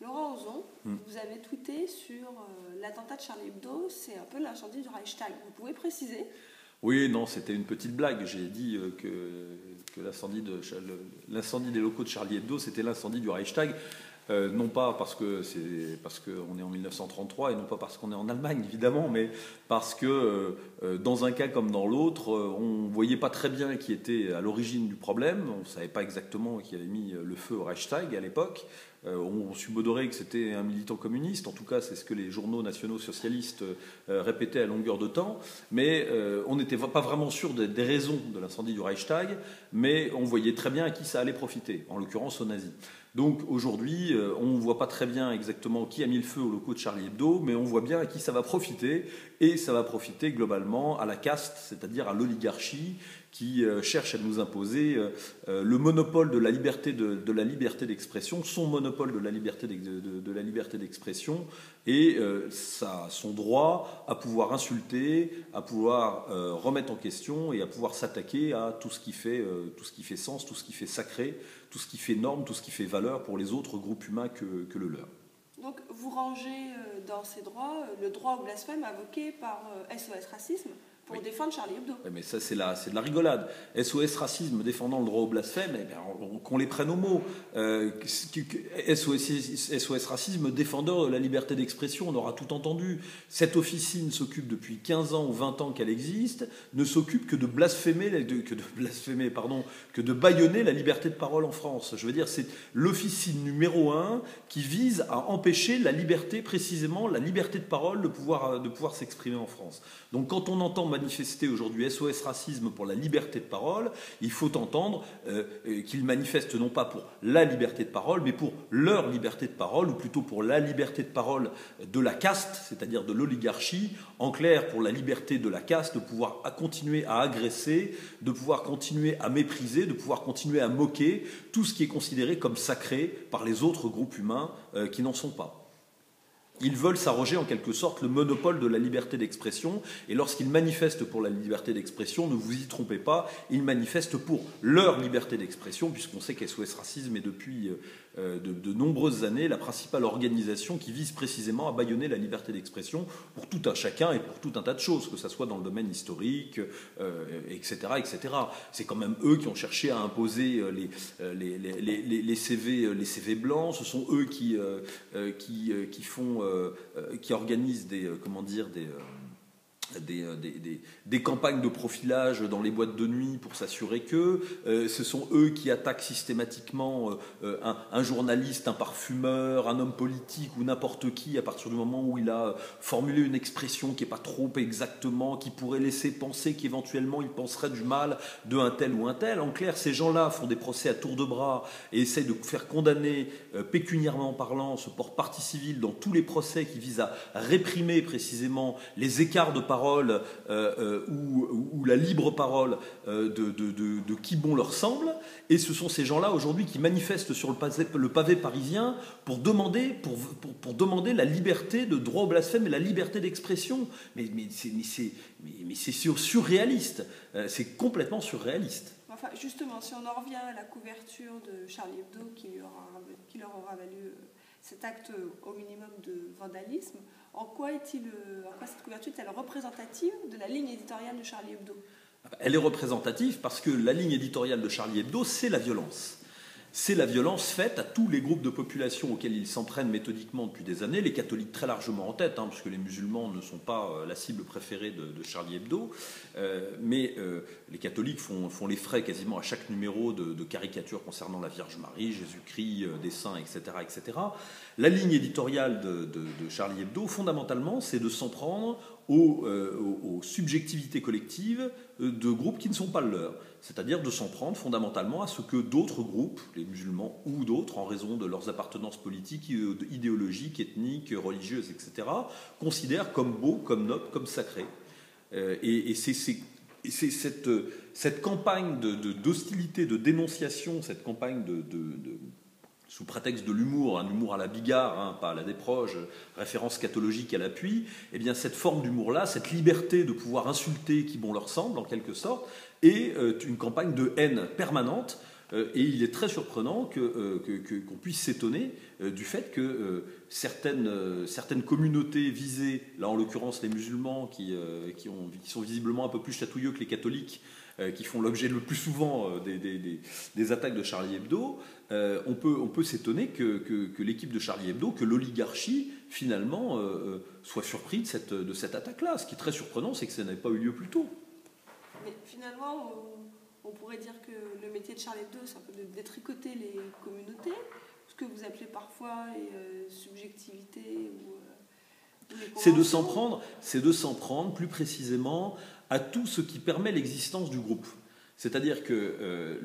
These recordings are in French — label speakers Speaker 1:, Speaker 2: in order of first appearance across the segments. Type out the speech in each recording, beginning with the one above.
Speaker 1: Laurent Ozon, vous avez tweeté sur l'attentat de Charlie Hebdo, c'est un peu l'incendie du Reichstag. Vous pouvez préciser?
Speaker 2: Oui, non, c'était une petite blague. J'ai dit que l'incendie des locaux de Charlie Hebdo, c'était l'incendie du Reichstag. Non pas parce qu'on est en 1933 et non pas parce qu'on est en Allemagne, évidemment, mais parce que dans un cas comme dans l'autre, on ne voyait pas très bien qui était à l'origine du problème. On ne savait pas exactement qui avait mis le feu au Reichstag à l'époque. On subodorait que c'était un militant communiste. En tout cas, c'est ce que les journaux nationaux socialistes répétaient à longueur de temps. Mais on n'était pas vraiment sûr des raisons de l'incendie du Reichstag, mais on voyait très bien à qui ça allait profiter, en l'occurrence aux nazis. Donc aujourd'hui, on ne voit pas très bien exactement qui a mis le feu aux locaux de Charlie Hebdo, mais on voit bien à qui ça va profiter, et ça va profiter globalement à la caste, c'est-à-dire à l'oligarchie, qui cherche à nous imposer le monopole de la liberté d'expression, son monopole de la liberté d'expression, et son droit à pouvoir insulter, à pouvoir remettre en question et à pouvoir s'attaquer à tout ce qui fait sens, tout ce qui fait sacré, tout ce qui fait norme, tout ce qui fait valeur pour les autres groupes humains que le leur.
Speaker 1: Donc vous rangez dans ces droits le droit au blasphème invoqué par SOS Racisme pour défendre Charlie Hebdo.
Speaker 2: Oui, mais ça, c'est de la rigolade. SOS Racisme défendant le droit au blasphème, eh bien, qu'on les prenne au mot. SOS Racisme défendeur de la liberté d'expression, on aura tout entendu. Cette officine s'occupe depuis 15 ans ou 20 ans qu'elle existe, ne s'occupe que de bâillonner la liberté de parole en France. Je veux dire, c'est l'officine numéro 1 qui vise à empêcher la liberté, précisément la liberté de parole, de pouvoir s'exprimer en France. Donc quand on entend manifester aujourd'hui SOS Racisme pour la liberté de parole, il faut entendre qu'ils manifestent non pas pour la liberté de parole, mais pour leur liberté de parole, ou plutôt pour la liberté de parole de la caste, c'est-à-dire de l'oligarchie, en clair pour la liberté de la caste de pouvoir continuer à agresser, de pouvoir continuer à mépriser, de pouvoir continuer à moquer tout ce qui est considéré comme sacré par les autres groupes humains qui n'en sont pas. Ils veulent s'arroger en quelque sorte le monopole de la liberté d'expression, et lorsqu'ils manifestent pour la liberté d'expression, ne vous y trompez pas, ils manifestent pour leur liberté d'expression, puisqu'on sait qu'SOS Racisme est depuis de nombreuses années la principale organisation qui vise précisément à bâillonner la liberté d'expression pour tout un chacun et pour tout un tas de choses, que ce soit dans le domaine historique, etc., etc. C'est quand même eux qui ont cherché à imposer les CV blancs, ce sont eux qui organisent des campagnes de profilage dans les boîtes de nuit pour s'assurer que ce sont eux qui attaquent systématiquement un journaliste, un parfumeur, un homme politique ou n'importe qui à partir du moment où il a formulé une expression qui n'est pas trop exactement, qui pourrait laisser penser qu'éventuellement il penserait du mal de un tel ou un tel. En clair, ces gens-là font des procès à tour de bras et essayent de faire condamner pécuniairement parlant, se portent partie civile dans tous les procès qui visent à réprimer précisément les écarts de parole ou la libre parole de qui bon leur semble, et ce sont ces gens-là aujourd'hui qui manifestent sur le pavé parisien pour demander la liberté de droit au blasphème et la liberté d'expression. Mais c'est surréaliste, c'est complètement surréaliste.
Speaker 1: Enfin, justement, si on en revient à la couverture de Charlie Hebdo qui leur aura valu cet acte au minimum de vandalisme, en quoi cette couverture est-elle représentative de la ligne éditoriale de Charlie Hebdo?
Speaker 2: Elle est représentative parce que la ligne éditoriale de Charlie Hebdo, c'est la violence. C'est la violence faite à tous les groupes de population auxquels ils s'en prennent méthodiquement depuis des années, les catholiques très largement en tête, puisque les musulmans ne sont pas la cible préférée de Charlie Hebdo, mais les catholiques font les frais quasiment à chaque numéro de caricatures concernant la Vierge Marie, Jésus-Christ, des saints, etc., etc. La ligne éditoriale de Charlie Hebdo, fondamentalement, c'est de s'en prendre aux subjectivités collectives de groupes qui ne sont pas leurs, c'est-à-dire de s'en prendre fondamentalement à ce que d'autres groupes, les musulmans ou d'autres, en raison de leurs appartenances politiques, idéologiques, ethniques, religieuses, etc., considèrent comme beau, comme noble, comme sacré. Et c'est cette campagne d'hostilité, de dénonciation, cette campagne sous prétexte de l'humour, un humour à la Bigard, pas à la Desproges, référence scatologique à l'appui, eh bien cette forme d'humour-là, cette liberté de pouvoir insulter qui bon leur semble, en quelque sorte, est une campagne de haine permanente Et il est très surprenant qu'on puisse s'étonner du fait que certaines communautés visées, là en l'occurrence les musulmans qui sont visiblement un peu plus chatouilleux que les catholiques, qui font l'objet le plus souvent des attaques de Charlie Hebdo, on peut s'étonner que l'équipe de Charlie Hebdo, que l'oligarchie, finalement, soit surpris de cette attaque-là. Ce qui est très surprenant, c'est que ça n'avait pas eu lieu plus tôt.
Speaker 1: Mais finalement, on pourrait dire que le métier de Charlie Hebdo, c'est un peu de détricoter les communautés, ce que vous appelez parfois les subjectivités ou les conventions.
Speaker 2: C'est de s'en prendre plus précisément à tout ce qui permet l'existence du groupe. C'est-à-dire que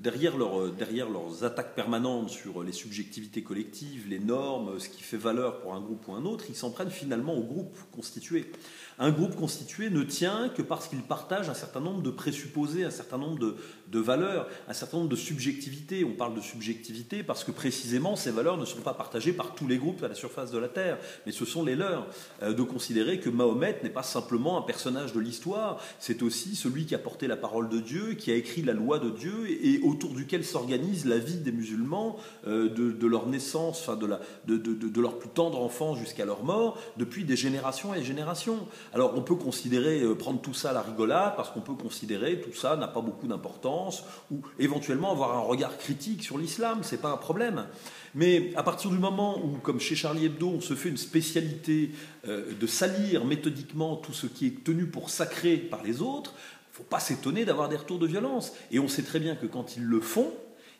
Speaker 2: derrière leurs attaques permanentes sur les subjectivités collectives, les normes, ce qui fait valeur pour un groupe ou un autre, ils s'en prennent finalement au groupe constitué. Un groupe constitué ne tient que parce qu'il partage un certain nombre de présupposés, un certain nombre de valeurs, un certain nombre de subjectivités. On parle de subjectivité parce que précisément ces valeurs ne sont pas partagées par tous les groupes à la surface de la Terre, mais ce sont les leurs. De considérer que Mahomet n'est pas simplement un personnage de l'histoire, c'est aussi celui qui a porté la parole de Dieu, qui a écrit la loi de Dieu et autour duquel s'organise la vie des musulmans de leur naissance, enfin de leur plus tendre enfance jusqu'à leur mort, depuis des générations et des générations. Alors on peut prendre tout ça à la rigolade, parce qu'on peut considérer tout ça n'a pas beaucoup d'importance, ou éventuellement avoir un regard critique sur l'islam, c'est pas un problème. Mais à partir du moment où, comme chez Charlie Hebdo, on se fait une spécialité de salir méthodiquement tout ce qui est tenu pour sacré par les autres, il ne faut pas s'étonner d'avoir des retours de violence. Et on sait très bien que quand ils le font,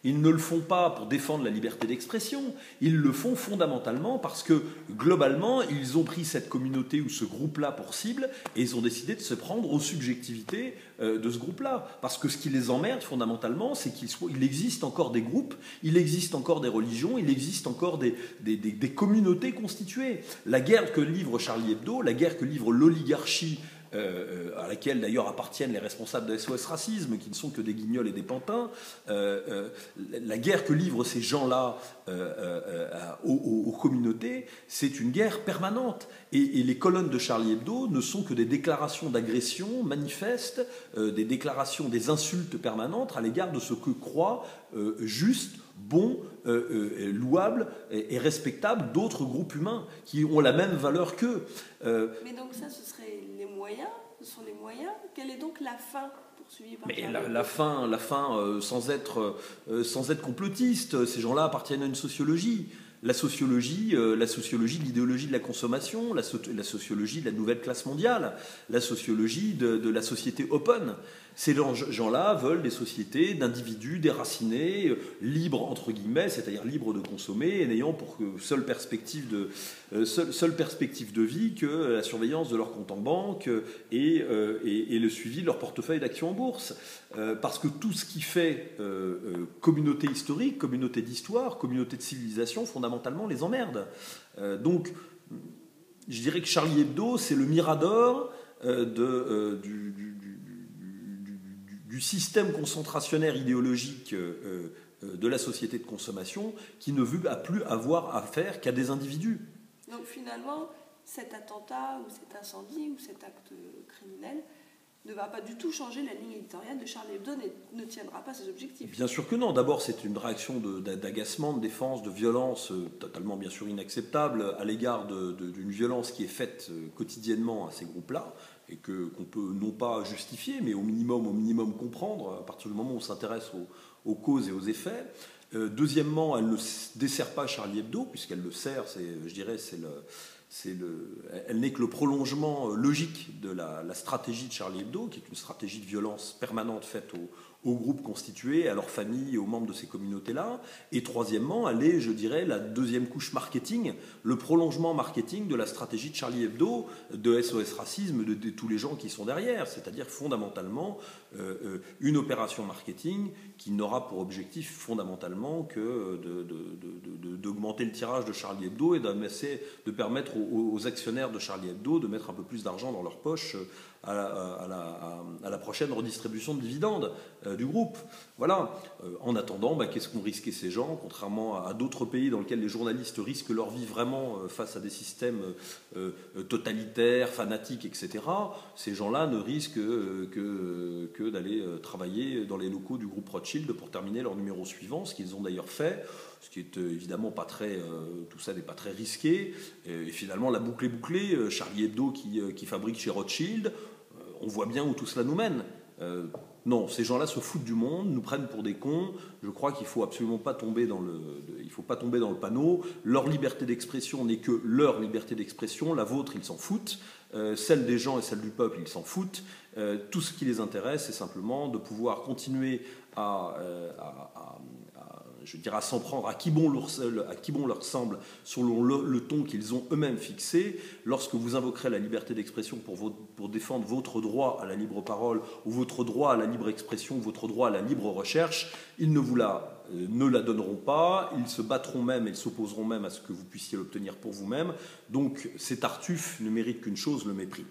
Speaker 2: ils ne le font pas pour défendre la liberté d'expression, ils le font fondamentalement parce que, globalement, ils ont pris cette communauté ou ce groupe-là pour cible et ils ont décidé de se prendre aux subjectivités de ce groupe-là. Parce que ce qui les emmerde, fondamentalement, c'est qu'il existe encore des groupes, il existe encore des religions, il existe encore des communautés constituées. La guerre que livre Charlie Hebdo, la guerre que livre l'oligarchie, à laquelle d'ailleurs appartiennent les responsables de SOS Racisme, qui ne sont que des guignols et des pantins, la guerre que livrent ces gens-là aux communautés, c'est une guerre permanente. Et les colonnes de Charlie Hebdo ne sont que des déclarations d'agression manifestes, des déclarations, des insultes permanentes à l'égard de ce que croient juste, bon, louable et respectable d'autres groupes humains qui ont la même valeur qu'eux.
Speaker 1: Mais donc ça, ce serait les moyens, ce sont les moyens. Quelle est donc la fin poursuivie par Charlie Hebdo ?
Speaker 2: La fin sans être complotiste, ces gens-là appartiennent à une sociologie. La sociologie de l'idéologie de la consommation, la sociologie de la nouvelle classe mondiale, la sociologie de la société open. Ces gens-là veulent des sociétés d'individus déracinés, libres entre guillemets, c'est-à-dire libres de consommer, et n'ayant pour seule perspective de vie que la surveillance de leur compte en banque et le suivi de leur portefeuille d'actions en bourse. Parce que tout ce qui fait communauté historique, communauté d'histoire, communauté de civilisation, fondamentalement les emmerde. Donc, je dirais que Charlie Hebdo, c'est le mirador du système concentrationnaire idéologique de la société de consommation qui ne veut plus avoir affaire qu'à des individus.
Speaker 1: Donc finalement, cet attentat ou cet incendie ou cet acte criminel ne va pas du tout changer la ligne éditoriale de Charlie Hebdo, ne tiendra pas ses objectifs.
Speaker 2: Bien sûr que non. D'abord, c'est une réaction d'agacement, de défense, de violence totalement bien sûr inacceptable à l'égard d'une violence qui est faite quotidiennement à ces groupes-là et qu'on peut non pas justifier, mais au minimum comprendre à partir du moment où on s'intéresse aux causes et aux effets. Deuxièmement, elle ne dessert pas Charlie Hebdo, puisqu'elle le sert, elle n'est que le prolongement logique de la stratégie de Charlie Hebdo, qui est une stratégie de violence permanente faite aux groupes constitués, à leurs familles et aux membres de ces communautés-là. Et troisièmement, elle est, je dirais, la deuxième couche marketing, le prolongement marketing de la stratégie de Charlie Hebdo, de SOS Racisme, de tous les gens qui sont derrière, c'est-à-dire fondamentalement une opération marketing qui n'aura pour objectif fondamentalement que d'augmenter le tirage de Charlie Hebdo et de permettre aux actionnaires de Charlie Hebdo de mettre un peu plus d'argent dans leur poche à la prochaine redistribution de dividendes du groupe. Voilà. En attendant, qu'est-ce qu'ont risqué ces gens, contrairement à d'autres pays dans lesquels les journalistes risquent leur vie vraiment face à des systèmes totalitaires, fanatiques, etc. Ces gens-là ne risquent que d'aller travailler dans les locaux du groupe Rothschild pour terminer leur numéro suivant, ce qu'ils ont d'ailleurs fait, ce qui est évidemment pas très, tout ça n'est pas très risqué. Et finalement, la boucle est bouclée. Charlie Hebdo qui fabrique chez Rothschild, on voit bien où tout cela nous mène. Non, ces gens-là se foutent du monde, nous prennent pour des cons. Je crois qu'il ne faut absolument pas tomber dans le panneau. Leur liberté d'expression n'est que leur liberté d'expression. La vôtre, ils s'en foutent. Celle des gens et celle du peuple, ils s'en foutent. Tout ce qui les intéresse, c'est simplement de pouvoir continuer à s'en prendre à qui bon leur semble, selon le ton qu'ils ont eux-mêmes fixé. Lorsque vous invoquerez la liberté d'expression pour défendre votre droit à la libre parole, ou votre droit à la libre expression, ou votre droit à la libre recherche, ils ne la donneront pas, ils se battront même, ils s'opposeront même à ce que vous puissiez l'obtenir pour vous-même. Donc cet Tartuffe ne mérite qu'une chose, le mépris.